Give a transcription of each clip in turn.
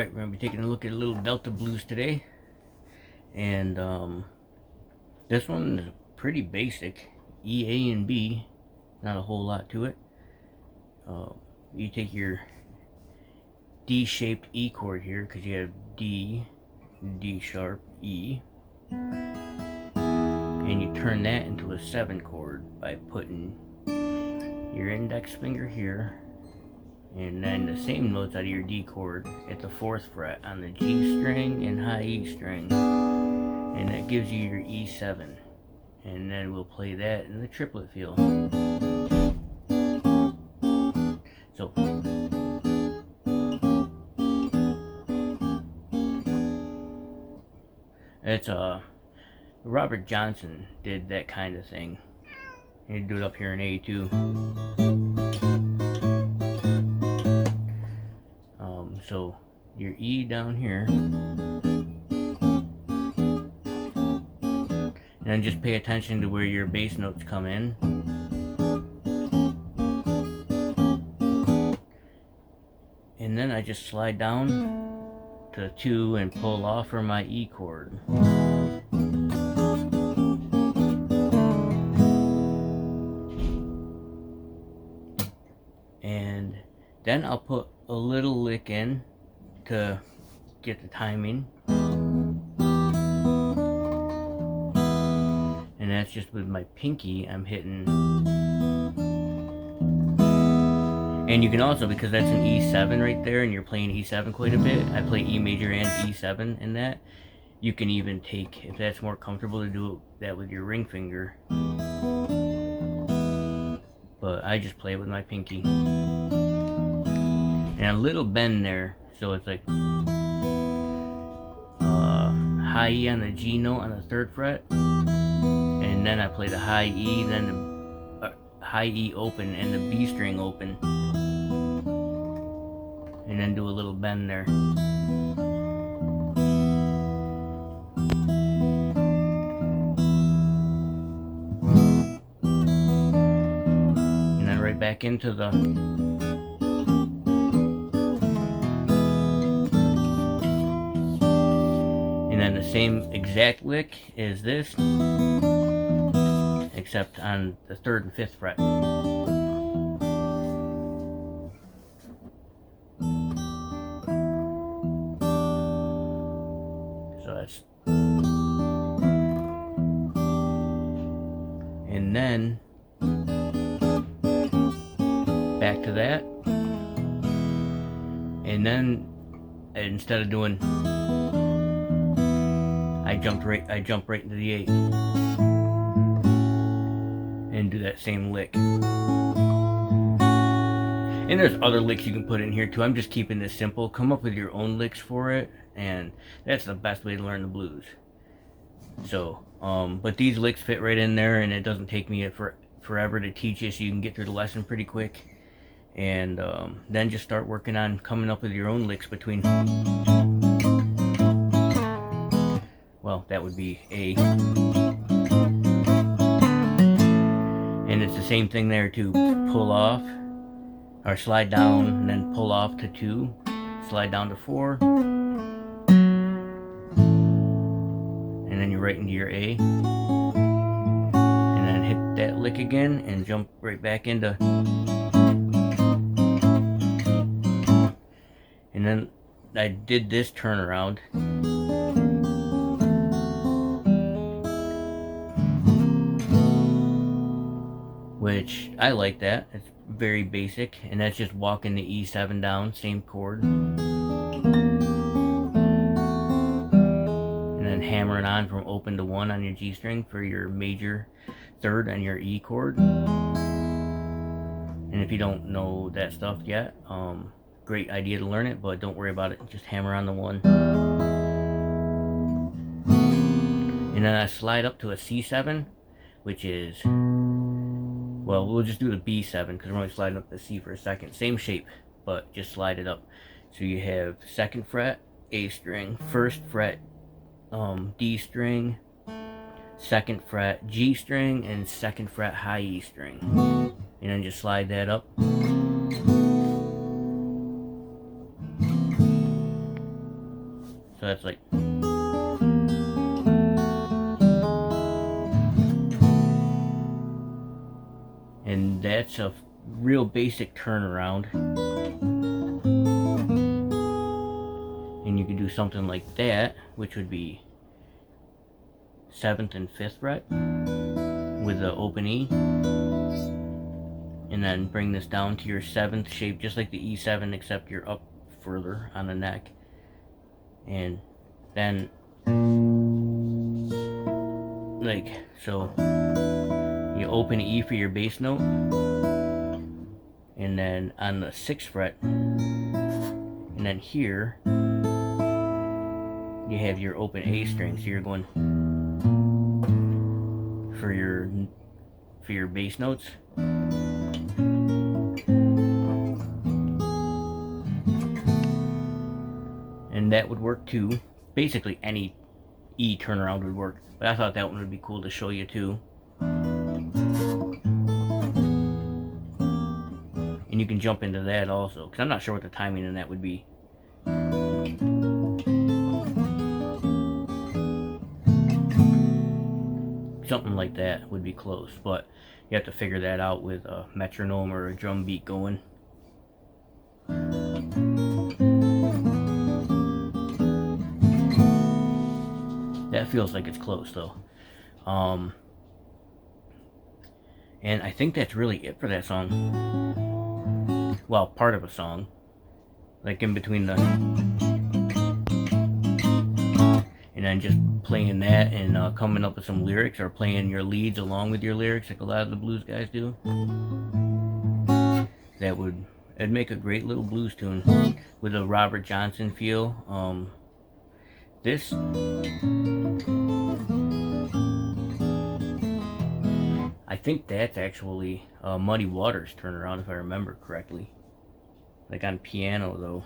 Alright, we're going to be taking a look at a little Delta blues today. And this one is pretty basic. E, A, and B. Not a whole lot to it. You take your D-shaped E chord here, because you have D, D sharp, E. And you turn that into a 7 chord by putting your index finger here, and then the same notes out of your D chord at the 4th fret on the G string and high E string, and that gives you your E7. And then we'll play that in the triplet feel. So it's Robert Johnson did that kind of thing. He'd do it up here in A too. So your E down here, and then just pay attention to where your bass notes come in. And then I just slide down to 2 and pull off for my E chord. And then I'll put a little lick in to get the timing. And that's just with my pinky, I'm hitting. And you can also, because that's an E7 right there, and you're playing E7 quite a bit, I play E major and E7 in that. You can even take, if that's more comfortable, to do that with your ring finger. But I just play it with my pinky. And a little bend there, so it's like high E on the G note on the 3rd fret, and then I play the high E, then the high E open and the B string open, and then do a little bend there. And then right back into the same exact lick as this, except on the 3rd and 5th fret. So that's, and then back to that, and then instead of doing, I jump right into the 8 and do that same lick. And there's other licks you can put in here too. I'm just keeping this simple. Come up with your own licks for it, and that's the best way to learn the blues. So, but these licks fit right in there, and it doesn't take me forever to teach you, so you can get through the lesson pretty quick. And then just start working on coming up with your own licks between. Well, that would be A. And it's the same thing there too. Pull off, or slide down, and then pull off to 2, slide down to 4, and then you're right into your A. And then hit that lick again and jump right back into. And then I did this turnaround. Which I like that. It's very basic, and that's just walking the E7 down, same chord, and then hammering on from open to 1 on your G string for your major 3rd and your E chord. And if you don't know that stuff yet, great idea to learn it, but don't worry about it, just hammer on the 1. And then I slide up to a C7, which is, well, we'll just do the B7 because we're only sliding up the C for a second. Same shape, but just slide it up. So you have 2nd fret, A string, 1st fret, D string, 2nd fret, G string, and 2nd fret, high E string. And then just slide that up. So that's like, and that's a real basic turnaround. And you can do something like that, which would be 7th and 5th fret with the open E, and then bring this down to your 7th shape, just like the E7, except you're up further on the neck. And then, like so, you open E for your bass note, and then on the 6th fret, and then here you have your open A string, so you're going for your bass notes. And that would work too. Basically any E turnaround would work, but I thought that one would be cool to show you too. And you can jump into that also, because I'm not sure what the timing in that would be. Something like that would be close, but you have to figure that out with a metronome or a drum beat going. That feels like it's close though. And I think that's really it for that song. Well, part of a song. Like in between the... And then just playing that and coming up with some lyrics, or playing your leads along with your lyrics like a lot of the blues guys do. It'd make a great little blues tune with a Robert Johnson feel. This... I think that's actually Muddy Waters' turnaround, if I remember correctly. Like on piano, though.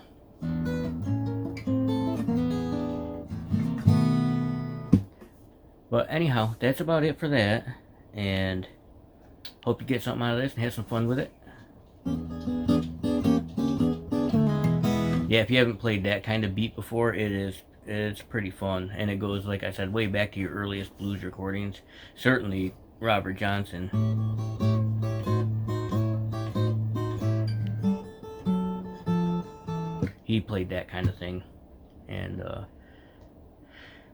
But anyhow, that's about it for that. And hope you get something out of this and have some fun with it. Yeah, if you haven't played that kind of beat before, it's pretty fun. And it goes, like I said, way back to your earliest blues recordings. Certainly Robert Johnson. He played that kind of thing. And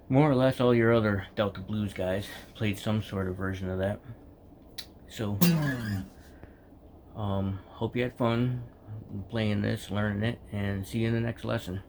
more or less all your other Delta blues guys played some sort of version of that. So hope you had fun playing this, learning it, and see you in the next lesson.